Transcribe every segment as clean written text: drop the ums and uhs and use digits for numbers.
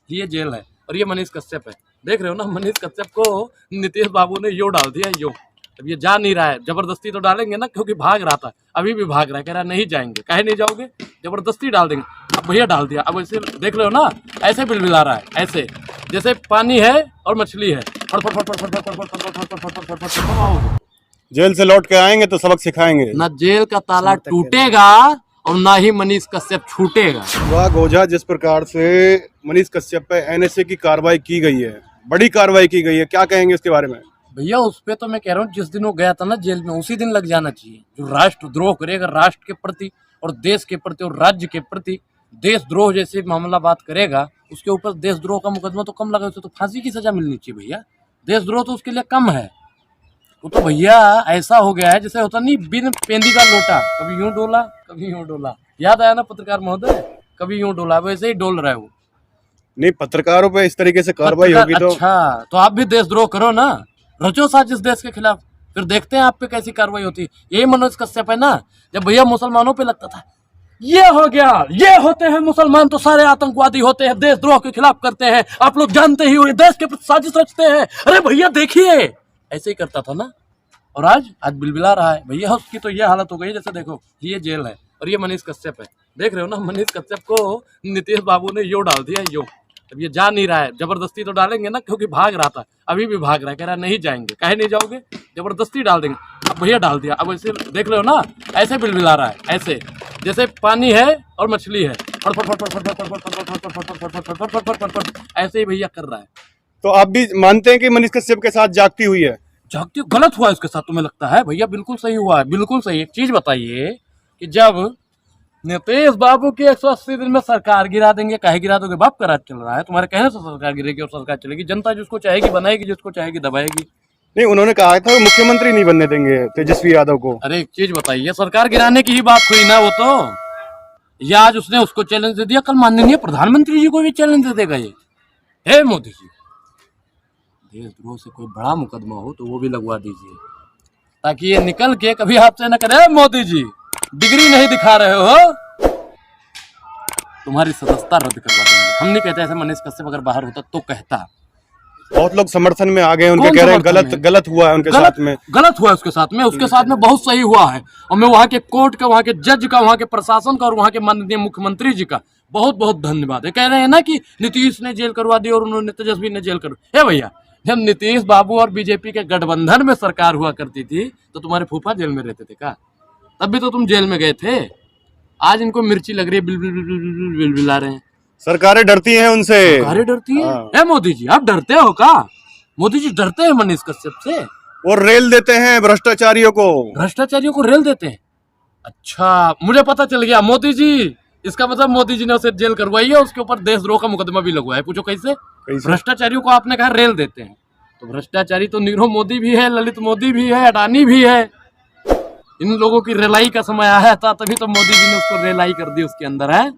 ये जेल है और ये मनीष कश्यप है। देख रहे हो ना, मनीष कश्यप को नीतीश बाबू ने यो डाल दिया यो। अब ये जा नहीं रहा है, जबरदस्ती तो डालेंगे ना, क्योंकि भाग रहा था, अभी भी भाग रहा है, कह रहा है नहीं जाएंगे। काहे नहीं जाओगे, जबरदस्ती डाल देंगे। अब भैया डाल दिया। अब ऐसे देख रहे हो ना, ऐसे बिलबिला रहा है, ऐसे जैसे पानी है और मछली है। जेल से लौट के आएंगे तो सबक सिखाएंगे। ना जेल का ताला टूटेगा और ना ही मनीष कश्यप छूटेगा। अनुराग ओझा, जिस प्रकार से मनीष कश्यप पे एनएसए की कार्रवाई की गई है, बड़ी कार्रवाई की गई है, क्या कहेंगे इसके बारे में? भैया उस पे तो मैं कह रहा हूँ, जिस दिन वो गया था ना जेल में, उसी दिन लग जाना चाहिए। जो राष्ट्रद्रोह करेगा राष्ट्र के प्रति और देश के प्रति और राज्य के प्रति, देशद्रोह जैसे मामला बात करेगा, उसके ऊपर देशद्रोह का मुकदमा तो कम लगा, उसे तो फांसी की सजा मिलनी चाहिए भैया। देशद्रोह तो उसके लिए कम है। वो तो भैया ऐसा हो गया है जैसे होता नहीं, बिन पेंदी का लोटा, कभी यूं डोला कभी यूं डोला। याद आया ना पत्रकार महोदय, कभी यूं डोला, वैसे ही डोल रहा है वो। नहीं, पत्रकारों पे इस तरीके से कार्रवाई होगी तो अच्छा, तो आप भी देशद्रोह करो ना, रचो साजिश देश के खिलाफ, फिर देखते हैं आप पे कैसी कार्रवाई होती है। यही मनोज कश्यप है ना, जब भैया मुसलमानों पे लगता था ये हो गया, ये होते हैं मुसलमान तो सारे आतंकवादी होते हैं, देशद्रोह के खिलाफ करते हैं, आप लोग जानते ही हो, देश के प्रति साजिश रचते हैं। अरे भैया देखिए, ऐसे ही करता था ना, और आज बिलबिला रहा है। भैया उसकी तो ये हालत हो गई, जैसे देखो ये जेल है और ये मनीष कश्यप है। देख रहे हो ना, मनीष कश्यप को नीतीश बाबू ने यो डाल दिया यो। अब ये जा नहीं रहा है, जबरदस्ती तो डालेंगे ना, क्योंकि भाग रहा था, अभी भी भाग रहा है, कह रहा है नहीं जाएंगे। काहे नहीं जाओगे, जबरदस्ती डाल देंगे। अब भैया डाल दिया। अब ऐसे देख रहे हो ना, ऐसे बिलबिला रहा है, ऐसे जैसे पानी है और मछली है। ऐसे ही भैया कर रहा है। तो आप भी मानते हैं कि मनीष कश्यप के साथ जागती हुई है? जागती गलत हुआ है उसके साथ, तुम्हें लगता है? भैया बिल्कुल सही हुआ है, बिल्कुल सही। एक चीज बताइए कि जब नीतीश बाबू की 180 दिन में सरकार गिरा देंगे, काहे गिरा दोगे? बाप का राज चल रहा है, तुम्हारे कहने से सरकार गिरेगी और सरकार चलेगी। जनता जिसको चाहेगी बनाएगी, जिसको चाहेगी दबाएगी। नहीं, उन्होंने कहा था मुख्यमंत्री नहीं बनने देंगे तेजस्वी यादव को। अरे एक चीज बताइए, सरकार गिराने की ही बात हुई ना वो तो। या आज उसने उसको चैलेंज दे दिया, कल माननीय प्रधानमंत्री जी को भी चैलेंज दे देगा ये। हे मोदी जी, देशद्रोह से कोई बड़ा मुकदमा हो तो वो भी लगवा दीजिए, ताकि ये निकल के कभी आपसे न करे मोदी जी डिग्री नहीं दिखा रहे हो, तुम्हारी सदस्यता रद्द करवा देंगे। हम नहीं कहते ऐसे, मनीष कश्यप अगर बाहर होता तो कहता। बहुत लोग समर्थन में आ गए, उनके कह रहे हैं गलत हुआ है उनके साथ में। गलत हुआ है उसके साथ में, उसके साथ में बहुत सही हुआ है। और मैं वहाँ के कोर्ट का, वहाँ के जज का, वहाँ के प्रशासन का और वहाँ के माननीय मुख्यमंत्री जी का बहुत बहुत धन्यवाद है। कह रहे हैं ना कि नीतीश ने जेल करवा दी और उन्होंने तेजस्वी ने जेल करवा। भैया जब नीतीश बाबू और बीजेपी के गठबंधन में सरकार हुआ करती थी तो तुम्हारे फूफा जेल में रहते थे क्या? तब भी तो तुम जेल में गए थे। आज इनको मिर्ची लग रही है, बिलबिला रहे हैं। सरकारें डरती हैं उनसे। सरकारें डरती हैं? मोदी जी आप डरते हो क्या? मोदी जी डरते हैं मनीष कश्यप से? और रेल देते हैं भ्रष्टाचारियों को। भ्रष्टाचारियों को रेल देते हैं? अच्छा, मुझे पता चल गया। मोदी जी, इसका मतलब मोदी जी ने उसे जेल करवाई है, उसके ऊपर देशद्रोह का मुकदमा भी लगवाया है। पूछो कैसे? भ्रष्टाचारियों को आपने कहा रेल देते हैं, तो भ्रष्टाचारी तो नीरव मोदी भी है, ललित मोदी भी है, अडानी भी है। इन लोगों की रेलाई का समय आया था, तभी तो मोदी जी ने उसको रेलाई कर दी उसके अंदर है।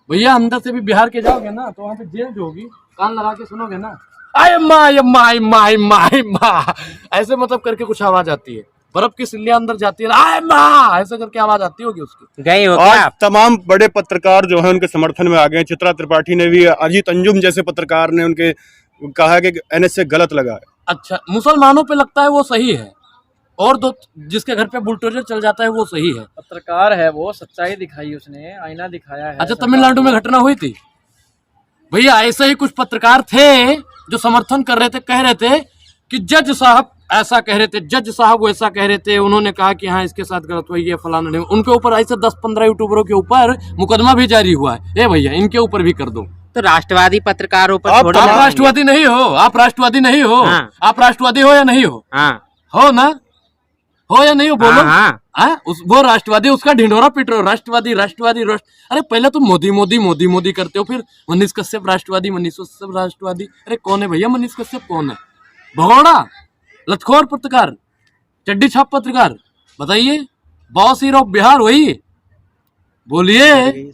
भैया अंदर से भी बिहार के जाओगे ना तो वहाँ पे जेल जो होगी, कान लगा के सुनोगे ना, I my my my my माँ, ऐसे मतलब करके कुछ आवाज आती है। बर्फ की सिल्लियां अंदर जाती है, आय माँ ऐसे करके आवाज आती होगी उसकी। गए हो क्या? तमाम बड़े पत्रकार जो है उनके समर्थन में आ गए। चित्रा त्रिपाठी ने भी, अजीत अंजुम जैसे पत्रकार ने उनके कहा कि एनएसए गलत लगा है। अच्छा, मुसलमानों पे लगता है वो सही है, और दो जिसके घर पे बुलडोजर चल जाता है वो सही है। पत्रकार है वो, सच्चाई दिखाई उसने, आईना दिखाया है। अच्छा, तमिलनाडु में घटना हुई थी भैया, ऐसे ही कुछ पत्रकार थे जो समर्थन कर रहे थे, कह रहे थे कि जज साहब ऐसा कह रहे थे, जज साहब वैसा कह रहे थे, उन्होंने कहा कि हाँ इसके साथ गलत हुई है, फलाना नहीं। उनके ऊपर ऐसे 10-15 यूट्यूबरों के ऊपर मुकदमा भी जारी हुआ है। भैया इनके ऊपर भी कर दो। तो राष्ट्रवादी पत्रकारों पर आप राष्ट्रवादी नहीं हो, आप राष्ट्रवादी नहीं हो। हाँ। आप राष्ट्रवादी हो या नहीं हो? हाँ। हो ना, हो या नहीं हो? बोलो। हाँ। वो राष्ट्रवादी, उसका ढिंढोरा पीट रहे हो, राष्ट्रवादी राष्ट्रवादी अरे पहले तुम मोदी मोदी मोदी मोदी करते हो, फिर मनीष कश्यप राष्ट्रवादी, मनीष कश्यप राष्ट्रवादी। अरे कौन है भैया मनीष कश्यप? कौन है? भगोड़ा, लतखोर पत्रकार, चड्डी छाप पत्रकार, बताइए। बॉस हीरो बिहार वही, बोलिए।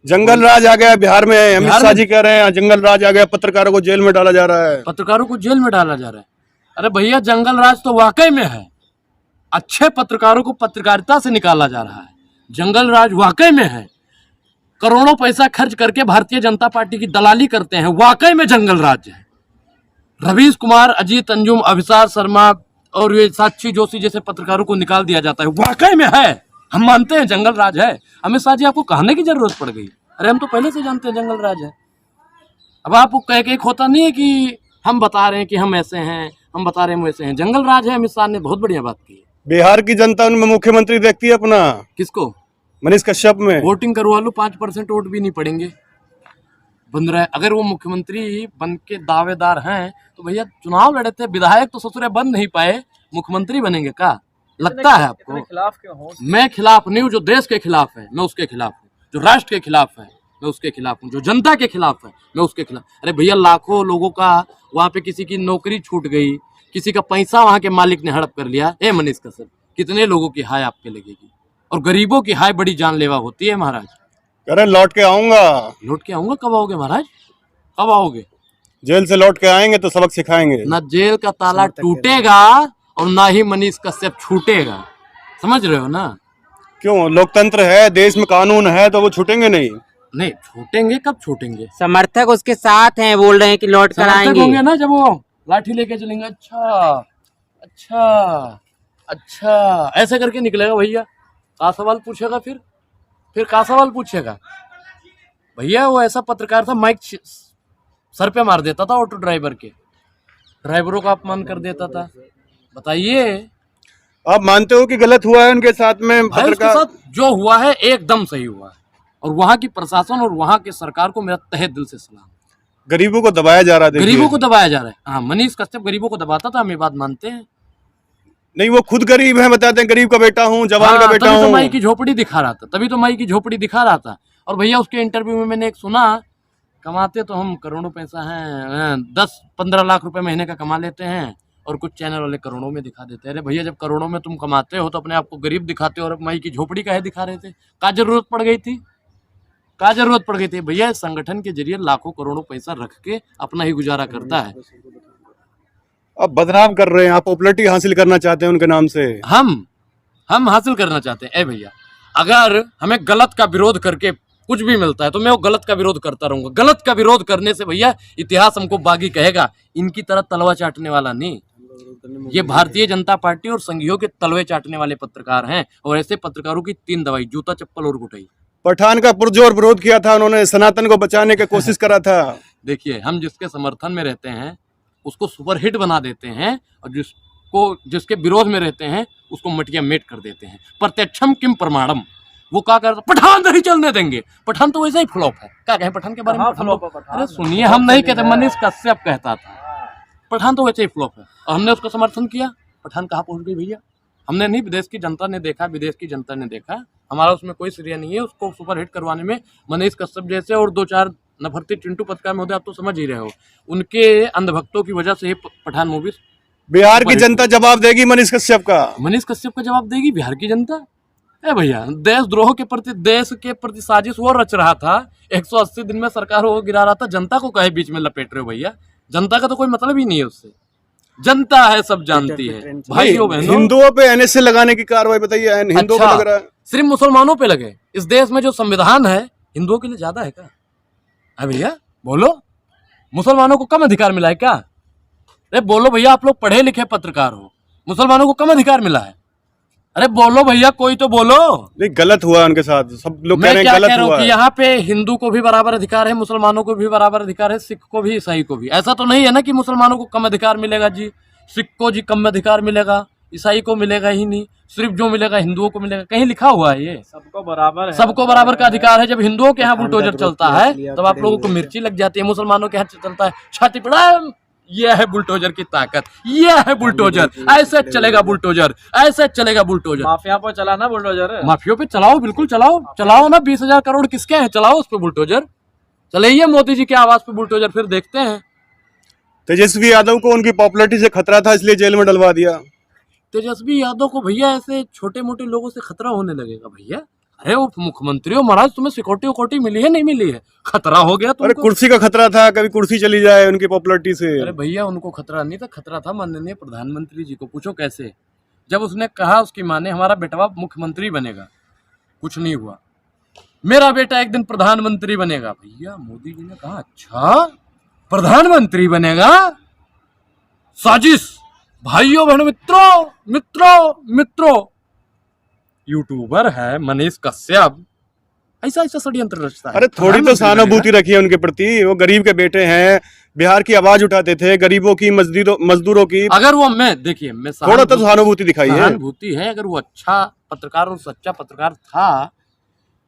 जंगल राज आ गया बिहार में, अमित शाह जी कह रहे हैं जंगल राज आ गया, पत्रकारों को जेल में डाला जा रहा है। पत्रकारों को जेल में डाला जा रहा है? अरे भैया जंगल राज तो वाकई में है, अच्छे पत्रकारों को पत्रकारिता से निकाला जा रहा है, जंगल राज वाकई में है। करोड़ों पैसा खर्च करके भारतीय जनता पार्टी की दलाली करते हैं, वाकई में जंगल राज है। रवीश कुमार, अजीत अंजुम, अभिसार शर्मा और ये साक्षी जोशी जैसे पत्रकारों को निकाल दिया जाता है, वाकई में है। हम मानते हैं जंगल राज है। अमित शाह जी आपको कहने की जरूरत पड़ गई? अरे हम तो पहले से जानते हैं जंगल राज है। अब आपको कह के एक होता नहीं है कि हम बता रहे हैं कि हम ऐसे हैं, हम बता रहे हैं हम वैसे हैं। जंगल राज है। अमित शाह ने बहुत बढ़िया बात की है। बिहार की जनता उनमें मुख्यमंत्री देखती है अपना। किसको? मनीष कश्यप में। वोटिंग करवा लो, 5% वोट भी नहीं पड़ेंगे। बन रहा है। अगर वो मुख्यमंत्री बन के दावेदार हैं तो भैया चुनाव लड़े थे, विधायक तो ससुरे बन नहीं पाए, मुख्यमंत्री बनेंगे क्या? लगता है आपको? खिलाफ क्यों हो? मैं खिलाफ नहीं हूँ। जो देश के खिलाफ है मैं उसके खिलाफ हूँ, जो राष्ट्र के खिलाफ है मैं उसके खिलाफ हूँ, जो जनता के खिलाफ है मैं उसके खिलाफ। अरे भैया लाखों लोगों का वहाँ पे किसी की नौकरी छूट गई, किसी का पैसा वहाँ के मालिक ने हड़प कर लिया। ए मनीष कश्यप, कितने लोगों की हाय आप पे लगेगी? और गरीबों की हाय बड़ी जानलेवा होती है महाराज। अरे लौट के आऊंगा। लौट के आऊंगा? कब आओगे महाराज? कब आओगे? जेल से लौट के आएंगे तो सबक सिखाएंगे। ना जेल का ताला टूटेगा और ना ही मनीष कश्यप छूटेगा। समझ रहे हो ना? क्यों? लोकतंत्र है, देश में कानून है, तो वो छूटेंगे नहीं। नहीं छूटेंगे। कब छूटेंगे? समर्थक उसके साथ हैं, बोल रहे हैं कि लौट कर समर्थक आएंगे। होंगे ना जब वो लाठी लेके चलेंगे। अच्छा अच्छा अच्छा, ऐसे करके निकलेगा भैया। का सवाल पूछेगा? फिर का सवाल पूछेगा भैया? वो ऐसा पत्रकार था, माइक सर पे मार देता था ऑटो ड्राइवर के, ड्राइवरों का अपमान कर देता था। बताइए, आप मानते हो कि गलत हुआ है उनके साथ में? भाई उसके साथ जो हुआ है एकदम सही हुआ है। और वहाँ की प्रशासन और वहाँ की सरकार को मेरा तहे दिल से सलाम। गरीबों को दबाया जा रहा है। गरीबों को दबाया जा रहा है। हाँ, मनीष कश्यप गरीबों को दबाता था, हम ये बात मानते हैं। नहीं, वो खुद गरीब है, बताते हैं गरीब का बेटा हूँ, जवान का बेटा तभी तो हूँ। माई की झोपड़ी दिखा रहा था, तभी तो माई की झोपड़ी दिखा रहा था। और भैया उसके इंटरव्यू में मैंने एक सुना, कमाते तो हम करोड़ों पैसा हैं, 10-15 लाख रुपए महीने का कमा लेते हैं, और कुछ चैनल वाले करोड़ों में दिखा देते हैं। अरे भैया जब करोड़ों में तुम कमाते हो तो अपने आप को गरीब दिखाते हो, और माई की झोपड़ी काहे दिखा रहे थे? क्या जरूरत पड़ गई थी? क्या जरूरत पड़ गई थी? भैया इस संगठन के जरिए लाखों करोड़ों पैसा रख के अपना ही गुजारा करता है। आप बदनाम कर रहे हैं, आप पॉपुलैरिटी हासिल करना चाहते हैं उनके नाम से। हम हासिल करना चाहते हैं। ए भैया, अगर हमें गलत का विरोध करके कुछ भी मिलता है तो मैं वो गलत का विरोध करता रहूंगा। गलत का विरोध करने से भैया इतिहास हमको बागी कहेगा। इनकी तरह तलवा चाटने वाला नहीं, ये भारतीय जनता पार्टी और संघियों के तलवे चाटने वाले पत्रकार हैं। और ऐसे पत्रकारों की 3 दवाई, जूता, चप्पल और गुटाई। पठान का पुरजोर विरोध किया था उन्होंने, सनातन को बचाने की कोशिश करा था। देखिए, हम जिसके समर्थन में रहते हैं उसको सुपरहिट बना देते हैं, और जिसके विरोध में रहते हैं उसको मटिया मेट कर देते हैं। प्रत्यक्षम किम प्रमाणम। वो क्या कर, पठान नहीं चलने देंगे। पठान तो वैसे ही फ्लॉप है। क्या कहें पठान के बारे में? अरे सुनिए, हम नहीं कहते, मनीष कश्यप कहता था पठान तो वैसे ही फ्लॉप है, और हमने उसका समर्थन किया। पठान कहाँ पहुंच गई भैया? हमने नहीं, विदेश की जनता ने देखा, विदेश की जनता ने देखा। हमारा उसमें कोई श्रेय नहीं है। उसको सुपरहिट करवाने में मनीष कश्यप जैसे और 2-4 नफरती चिंटू पत्रकार महोदय, आप तो समझ ही रहे हो, उनके अंधभक्तों की वजह से ही पठान मूवी। बिहार की जनता जवाब देगी मनीष कश्यप का। मनीष कश्यप का जवाब देगी बिहार की जनता। ए भैया, देशद्रोह के प्रति, देश के प्रति साजिश वो रच रहा था। 180 दिन में सरकार वो गिरा रहा था। जनता को कहे बीच में लपेट रहे हो भैया? जनता का तो कोई मतलब ही नहीं है उससे। जनता है, सब जानती है। भाइयों बहनों, हिंदुओं पे एनएसए लगाने की कार्रवाई बताइए। हिंदुओं पे लग रहा है, सिर्फ मुसलमानों पे लगे। इस देश में जो संविधान है हिंदुओं के लिए ज्यादा है क्या? है भैया? बोलो, मुसलमानों को कम अधिकार मिला है क्या? अरे बोलो भैया, आप लोग पढ़े लिखे पत्रकार हो, मुसलमानों को कम अधिकार मिला है? अरे बोलो भैया, कोई तो बोलो। नहीं, गलत हुआ उनके साथ, सब लोग कह रहे हैं गलत हुआ है। यहाँ पे हिंदू को भी बराबर अधिकार है, मुसलमानों को भी बराबर अधिकार है, सिख को भी, ईसाई को भी। ऐसा तो नहीं है ना कि मुसलमानों को कम अधिकार मिलेगा जी, सिख को जी कम अधिकार मिलेगा, ईसाई को मिलेगा ही नहीं, सिर्फ जो मिलेगा हिंदुओं को मिलेगा। कहीं लिखा हुआ है ये? सबको बराबर है, सबको बराबर का अधिकार है। जब हिंदुओं के यहाँ बुलडोजर चलता है तब आप लोगों को मिर्ची लग जाती है, मुसलमानों के यहाँ चलता है छाती पड़ा। यह है बुलडोजर की ताकत, यह है बुलडोजर। ऐसे चलेगा बुलडोजर, ऐसे चलेगा बुलडोजर। माफिया पर चला ना बुलडोजर? माफियों पे चलाओ, बिल्कुल चलाओ, चलाओ ना। 20,000 करोड़ किसके हैं? चलाओ उस पे बुलडोजर। चलाइए मोदी जी के आवाज पे बुलडोजर, फिर देखते हैं। तेजस्वी यादव को उनकी पॉपुलैरिटी से खतरा था, इसलिए जेल में डलवा दिया। तेजस्वी यादव को भैया ऐसे छोटे मोटे लोगों से खतरा होने लगेगा भैया? अरे वो मुख्यमंत्री हो महाराज, तुम्हें सिक्योरिटी उकोटी मिली है, नहीं मिली है? खतरा हो गया तुमको? अरे कुर्सी का खतरा था, कभी कुर्सी चली जाए उनकी पॉपुलैरिटी से। अरे भैया, उनको खतरा नहीं था, खतरा था माननीय प्रधानमंत्री जी को। पूछो कैसे? जब उसने कहा उसकी माँ ने हमारा बेटवा मुख्यमंत्री बनेगा, कुछ नहीं हुआ। मेरा बेटा एक दिन प्रधानमंत्री बनेगा। भैया मोदी जी ने कहा अच्छा प्रधानमंत्री बनेगा, साजिश। भाइयों बहनों मित्रों मित्रों मित्रों, यूट्यूबर है मनीष कश्यप, ऐसा ऐसा षड्यंत्र रचता है। अरे थोड़ी तो प्रधानमंत्री सहानुभूति बनेगा। रखी है उनके प्रति, वो गरीब के बेटे हैं, बिहार की आवाज उठाते थे, गरीबों की, मजदूरों की, अगर वो देखिए मैं थोड़ा तो सहानुभूति दिखाई है। सहानुभूति है। अगर वो अच्छा पत्रकार और सच्चा पत्रकार था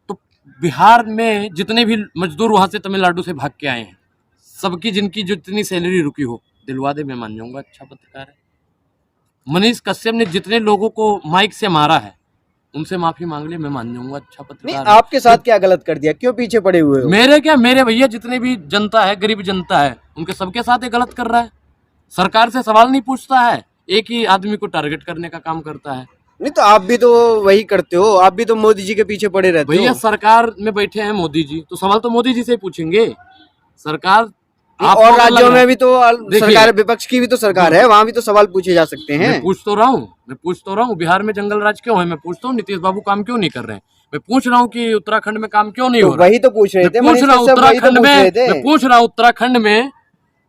तो बिहार में जितने भी मजदूर वहां से तमिलनाडु से भाग के आए हैं, सबकी जिनकी जितनी सैलरी रुकी हो दिलवा दे, मैं मान जाऊंगा अच्छा पत्रकार है। मनीष कश्यप ने जितने लोगों को माइक से मारा है उनसे माफी मांग ले, मैं मान जाऊंगा अच्छा नहीं, पत्रकार है। आपके साथ क्या गलत कर दिया, क्यों पीछे पड़े हुए हो? मेरे भैया जितने भी जनता है, गरीब जनता है, उनके सबके साथ ये गलत कर रहा है। सरकार से सवाल नहीं पूछता है, एक ही आदमी को टारगेट करने का काम करता है। नहीं तो आप भी तो वही करते हो, आप भी तो मोदी जी के पीछे पड़े रहते भैया हो। सरकार में बैठे हैं मोदी जी, तो सवाल तो मोदी जी से ही पूछेंगे। सरकार और राज्यों में भी तो देखिए, सरकार, विपक्ष की भी तो सरकार है, वहाँ भी तो सवाल पूछे जा सकते हैं। मैं पूछ तो रहा हूँ बिहार में जंगल राज क्यों है, मैं पूछता हूँ नीतीश बाबू काम क्यों नहीं कर रहे हैं, मैं पूछ रहा हूँ कि उत्तराखंड में काम क्यों नहीं तो हो रहा है। वही तो पूछ रहे थे, मैं पूछ रहा हूँ वही तो उत्तराखंड पूछ में, रहे थे। मैं पूछ रहा हूँ उत्तराखंड में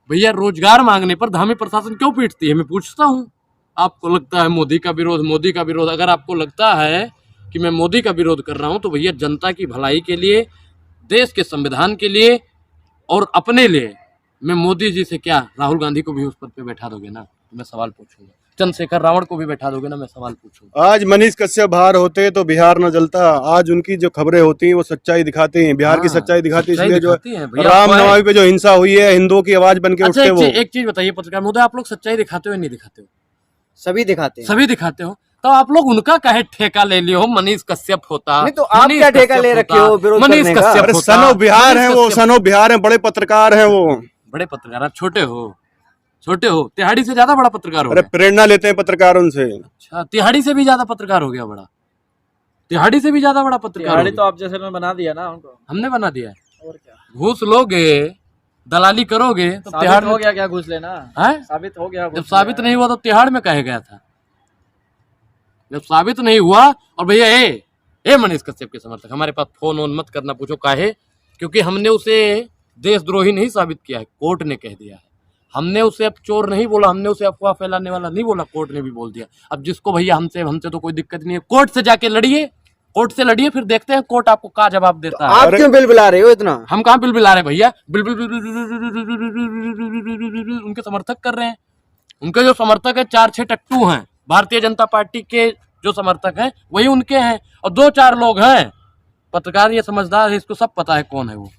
भैया रोजगार मांगने पर धामी प्रशासन क्यों पीटती है, मैं पूछता हूँ। आपको लगता है मोदी का विरोध, अगर आपको लगता है कि मैं मोदी का विरोध कर रहा हूँ तो भैया जनता की भलाई के लिए, देश के संविधान के लिए और अपने लिए मैं मोदी जी से क्या, राहुल गांधी को भी उस पद पे बैठा दोगे ना तो मैं सवाल पूछूंगा, चंद्रशेखर रावण को भी बैठा दोगे ना मैं सवाल पूछूंगा। आज मनीष कश्यप बाहर होते तो बिहार न जलता। आज उनकी जो खबरें होती हैं वो सच्चाई दिखाती हैं, बिहार की हाँ, सच्चाई दिखाती है। सच्चाई इसलिए जो दिखाती हैं भैया, रामनवमी पे जो हिंसा हुई है, हिंदुओं की आवाज बन के अच्छा उठते वो। एक चीज बताइए पत्रकार महोदय, आप लोग सच्चाई दिखाते हो या नहीं दिखाते हो? सभी दिखाते हैं। सभी दिखाते हो, तो आप लोग उनका काहे ठेका ले लियो? मनीष कश्यप होता, नहीं तो आप मनीष क्या ठेका कश्यप ले रखे होता, हो विरोध मनीष करने का? कश्यप अरे होता, सन ऑफ बिहार मनीष है वो, कश्यप- सन ऑफ बिहार है, बड़े पत्रकार हैं वो। बड़े पत्रकार आप छोटे हो, तिहाड़ी से ज्यादा बड़ा पत्रकार हो अरे गया। प्रेरणा लेते हैं पत्रकार उनसे। अच्छा तिहाड़ी से भी ज्यादा पत्रकार हो गया बड़ा, तिहाड़ी से भी ज्यादा बड़ा पत्रकार हो तिहाड़ी तो गया। आप जैसे में बना दिया ना उनको, हमने बना दिया है। और क्या घूस लोगे, दलाली करोगे तो तिहाड़ साबित में हो गया क्या घूस लेना? है? साबित हो गया जब घूस साबित लेना। नहीं हुआ तो तिहाड़ में कहे गया था। जब साबित नहीं हुआ, और भैया ए मनीष कश्यप के समर्थक हमारे पास फोन ऑन मत करना, पूछो काहे, क्योंकि हमने उसे देशद्रोही नहीं साबित किया है, कोर्ट ने कह दिया है। हमने उसे अब चोर नहीं बोला, हमने उसे अफवाह फैलाने वाला नहीं बोला, कोर्ट ने भी बोल दिया। अब जिसको भैया हमसे तो कोई दिक्कत नहीं है, कोर्ट से जाके लड़िए, कोर्ट से लड़िए, फिर देखते हैं कोर्ट आपको क्या जवाब देता है। आप क्यों बिल बुला रहे हो इतना? हम कहाँ बिल बिला रहे भैया, बिल उनके समर्थक कर रहे हैं। उनके जो समर्थक है 4-6 टट्टू हैं, भारतीय जनता पार्टी के जो समर्थक हैं वही उनके हैं, और 2-4 लोग हैं पत्रकार, ये समझदार है, इसको सब पता है कौन है वो।